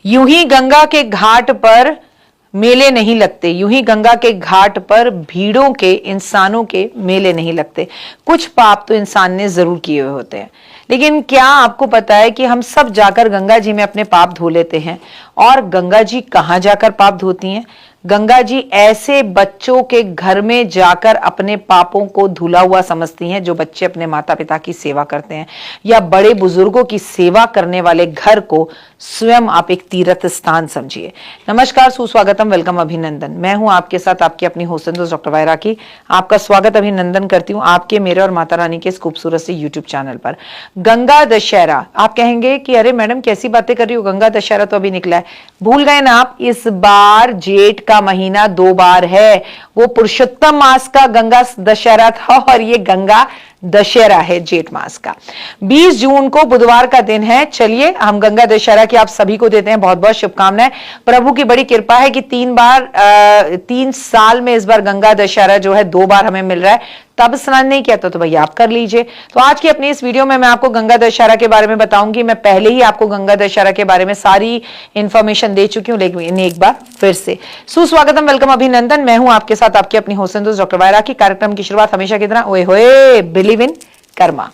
यूं ही गंगा के घाट पर मेले नहीं लगते, यूं ही गंगा के घाट पर भीड़ों के, इंसानों के मेले नहीं लगते। कुछ पाप तो इंसान ने जरूर किए हुए होते हैं, लेकिन क्या आपको पता है कि हम सब जाकर गंगा जी में अपने पाप धो लेते हैं। और गंगा जी कहां जाकर पाप धोती हैं? गंगा जी ऐसे बच्चों के घर में जाकर अपने पापों को धुला हुआ समझती हैं जो बच्चे अपने माता पिता की सेवा करते हैं, या बड़े बुजुर्गों की सेवा करने वाले घर को स्वयं आप एक तीर्थ स्थान समझिए। नमस्कार, सुस्वागतम, वेलकम, अभिनंदन। मैं हूं आपके साथ आपकी अपनी होस्ट डॉक्टर वायरा की। आपका स्वागत अभिनंदन करती हूं आपके, मेरे और माता रानी के इस खूबसूरत से यूट्यूब चैनल पर। गंगा दशहरा, आप कहेंगे कि अरे मैडम कैसी बातें कर रही हो, गंगा दशहरा तो अभी निकला है। भूल गए ना आप? इस बार जेठ का महीना 2 बार है। वो पुरुषोत्तम मास का गंगा दशहरा था और ये गंगा दशहरा है जेठ मास का। 20 जून को बुधवार का दिन है। चलिए, हम गंगा दशहरा की आप सभी को देते हैं बहुत बहुत शुभकामनाएं। प्रभु की बड़ी कृपा है कि 3 साल में इस बार गंगा दशहरा जो है 2 बार हमें मिल रहा है। तब स्नान नहीं किया तो भैया आप कर लीजिए। तो आज की अपनी इस वीडियो में मैं आपको गंगा दशहरा के बारे में बताऊंगी। मैं पहले ही आपको गंगा दशहरा के बारे में सारी इंफॉर्मेशन दे चुकी हूं, लेकिन एक बार फिर से सुस्वागतम, वेलकम, अभिनंदन। मैं हूं आपके साथ आपकी अपनी होस्ट डॉक्टर वायरा की। कार्यक्रम की शुरुआत हमेशा की तरह ओए होए बिलीव इन कर्मा।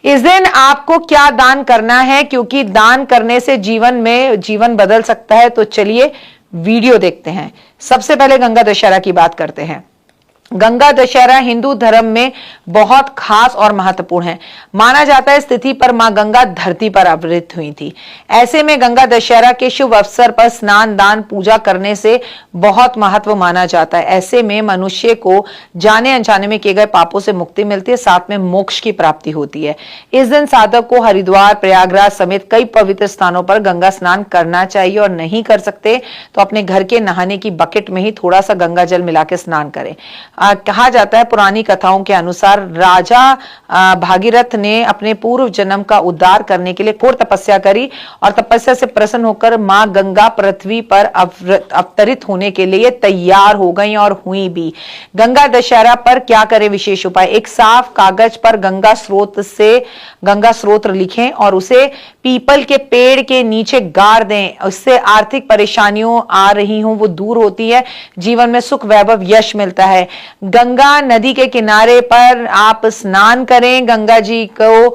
इस दिन आपको क्या दान करना है, क्योंकि दान करने से जीवन बदल सकता है। तो चलिए वीडियो देखते हैं। सबसे पहले गंगा दशहरा की बात करते हैं। गंगा दशहरा हिंदू धर्म में बहुत खास और महत्वपूर्ण है। माना जाता है स्थिति पर मां गंगा धरती पर अवतरित हुई थी। ऐसे में गंगा दशहरा के शुभ अवसर पर स्नान, दान, पूजा करने से बहुत महत्व माना जाता है। ऐसे में मनुष्य को जाने अनजाने में किए गए पापों से मुक्ति मिलती है, साथ में मोक्ष की प्राप्ति होती है। इस दिन साधक को हरिद्वार, प्रयागराज समेत कई पवित्र स्थानों पर गंगा स्नान करना चाहिए, और नहीं कर सकते तो अपने घर के नहाने की बकेट में ही थोड़ा सा गंगा जल मिला के स्नान करें। कहा जाता है पुरानी कथाओं के अनुसार राजा भागीरथ ने अपने पूर्व जन्म का उद्धार करने के लिए घोर तपस्या करी, और तपस्या से प्रसन्न होकर मां गंगा पृथ्वी पर अवतरित होने के लिए तैयार हो गई और हुई भी। गंगा दशहरा पर क्या करें? विशेष उपाय। एक साफ कागज पर गंगा स्रोत लिखें और उसे पीपल के पेड़ के नीचे गाड़ दें। उससे आर्थिक परेशानियों आ रही हों वो दूर होती है, जीवन में सुख, वैभव, यश मिलता है। गंगा नदी के किनारे पर आप स्नान करें, गंगा जी को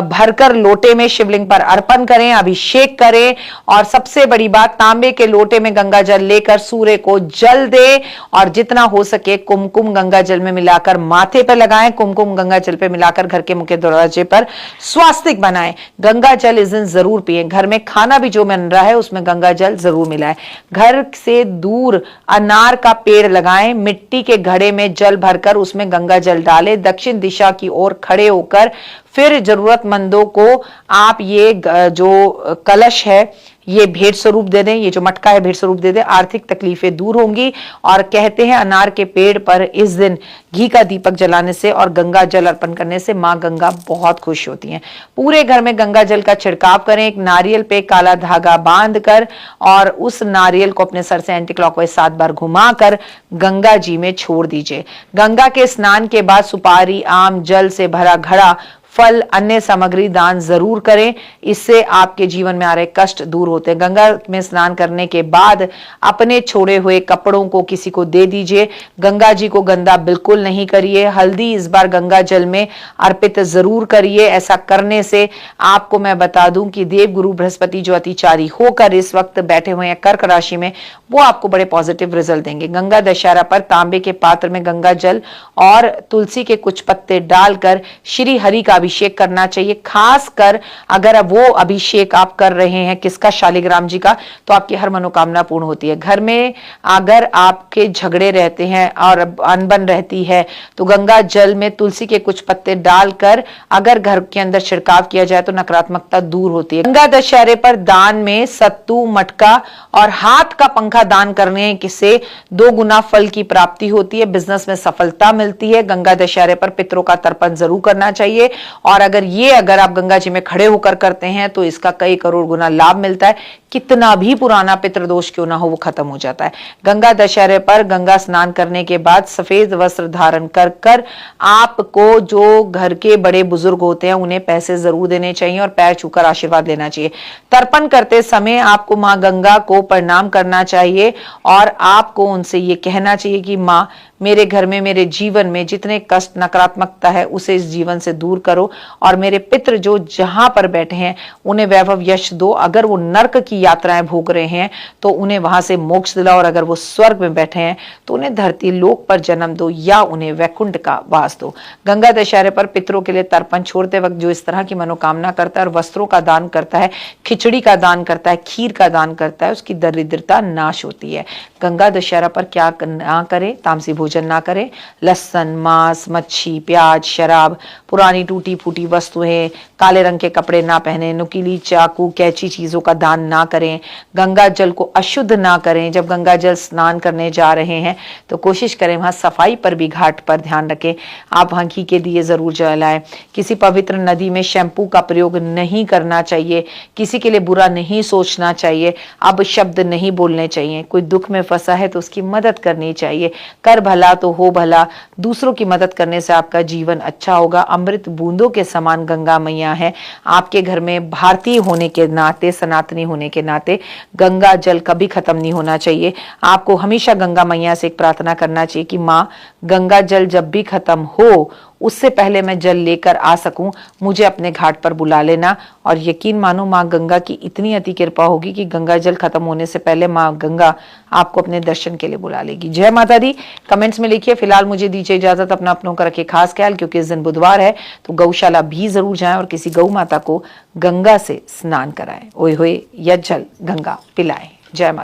भरकर लोटे में शिवलिंग पर अर्पण करें, अभिषेक करें, और सबसे बड़ी बात, तांबे के लोटे में गंगा जल लेकर सूर्य को जल दे, और जितना हो सके कुमकुम गंगा जल में मिलाकर माथे पर लगाएं। कुमकुम गंगा जल पे मिलाकर घर के मुख्य दरवाजे पर स्वास्तिक बनाएं। गंगा जल इस दिन जरूर पिए। घर में खाना भी जो बन रहा है उसमें गंगा जल जरूर मिलाएं। घर से दूर अनार का पेड़ लगाएं। मिट्टी के घड़े में जल भरकर उसमें गंगा जल डालें। दक्षिण दिशा की ओर खड़े होकर फिर जरूरतमंदों को आप ये जो कलश है ये भेंट स्वरूप दे दें, ये जो मटका है भेंट स्वरूप दे दें। आर्थिक तकलीफें दूर होंगी। और कहते हैं अनार के पेड़ पर इस दिन घी का दीपक जलाने से और गंगा जल अर्पण करने से मां गंगा बहुत खुश होती हैं। पूरे घर में गंगा जल का छिड़काव करें। एक नारियल पे काला धागा बांधकर और उस नारियल को अपने सर से एंटी क्लॉकवाइज 7 बार घुमाकर गंगा जी में छोड़ दीजिए। गंगा के स्नान के बाद सुपारी, आम, जल से भरा घड़ा, फल, अन्य सामग्री दान जरूर करें। इससे आपके जीवन में आ रहे कष्ट दूर होते हैं। गंगा में स्नान करने के बाद अपने छोड़े हुए कपड़ों को किसी को दे दीजिए। गंगा जी को गंदा बिल्कुल नहीं करिए। हल्दी इस बार गंगा जल में अर्पित जरूर करिए। ऐसा करने से आपको मैं बता दूं कि देव गुरु बृहस्पति जो अतिचारी होकर इस वक्त बैठे हुए हैं कर्क राशि में, वो आपको बड़े पॉजिटिव रिजल्ट देंगे। गंगा दशहरा पर तांबे के पात्र में गंगा जल और तुलसी के कुछ पत्ते डालकर श्री हरि का अभिषेक करना चाहिए। खासकर अगर वो अभिषेक आप कर रहे हैं किसका? शालिग्राम जी का, तो आपकी हर मनोकामना पूर्ण होती है। घर में अगर आपके झगड़े रहते हैं और अनबन रहती है तो गंगा जल में तुलसी के कुछ पत्ते डालकर अगर घर के अंदर छिड़काव किया जाए तो नकारात्मकता दूर होती है। गंगा दशहरे पर दान में सत्तू, मटका और हाथ का पंखा दान करने से 2 गुना फल की प्राप्ति होती है। बिजनेस में सफलता मिलती है। गंगा दशहरे पर पितरों का तर्पण जरूर करना चाहिए और अगर आप गंगा जी में खड़े होकर करते हैं तो इसका कई करोड़ गुना लाभ मिलता है। कितना भी पुराना पितृदोष क्यों ना हो वो खत्म हो जाता है। गंगा दशहरे पर गंगा स्नान करने के बाद सफेद वस्त्र धारण कर कर आपको जो घर के बड़े बुजुर्ग होते हैं उन्हें पैसे जरूर देने चाहिए और पैर छूकर आशीर्वाद लेना चाहिए। तर्पण करते समय आपको मां गंगा को प्रणाम करना चाहिए और आपको उनसे ये कहना चाहिए कि मां, मेरे घर में, मेरे जीवन में जितने कष्ट, नकारात्मकता है उसे इस जीवन से दूर करो और मेरे पितृ जो जहां पर बैठे हैं उन्हें वैभव यश दो। अगर वो नरक की यात्राएं भोग रहे हैं तो उन्हें वहां से मोक्ष दिलाओ और अगर वो स्वर्ग में बैठे हैं तो उन्हें धरती लोक पर जन्म दो या उन्हें वैकुंठ का वास दो। गंगा दशहरे पर पितरों के लिए तर्पण छोड़ते वक्त जो इस तरह की मनोकामना करता है और वस्त्रों का दान करता है, खिचड़ी का दान करता है, खीर का दान करता है, उसकी दरिद्रता नाश होती है। गंगा दशहरा पर क्या ना करें? तामसी भोजन ना करें, लहसुन, मांस, मच्छी, प्याज, शराब, पुरानी टूटी फूटी वस्तुएं, काले रंग के कपड़े ना पहने, नुकीली चाकू, कैंची चीजों का दान ना करें, गंगा जल को अशुद्ध ना करें। जब गंगा जल स्नान करने जा रहे हैं तो कोशिश करें वहां सफाई पर भी घाट पर ध्यान रखें। आप वहां घी के दिए जरूर जलाएं। किसी पवित्र नदी में शैम्पू का प्रयोग नहीं करना चाहिए। किसी के लिए बुरा नहीं सोचना चाहिए। अब शब्द नहीं बोलने चाहिए। कोई दुख में फंसा है तो उसकी मदद करनी चाहिए। कर भला तो हो भला। दूसरों की मदद करने से आपका जीवन अच्छा होगा। अमृत बूंदों के समान गंगा मैया है। आपके घर में भारतीय होने के नाते, सनातनी होने के नाते गंगा जल कभी खत्म नहीं होना चाहिए। आपको हमेशा गंगा मैया से एक प्रार्थना करना चाहिए कि मां, गंगा जल जब भी खत्म हो उससे पहले मैं जल लेकर आ सकूं, मुझे अपने घाट पर बुला लेना। और यकीन मानो मां गंगा की इतनी अति कृपा होगी कि गंगा जल खत्म होने से पहले मां गंगा आपको अपने दर्शन के लिए बुला लेगी। जय माता दी। कमेंट्स में लिखिए। फिलहाल मुझे दीजिए इजाजत। अपना अपनों का रखिए खास ख्याल, क्योंकि इस दिन बुधवार है तो गौशाला भी जरूर जाएं और किसी गौ माता को गंगा से स्नान कराएं। ओए होए या जल गंगा पिलाएं। जय माता।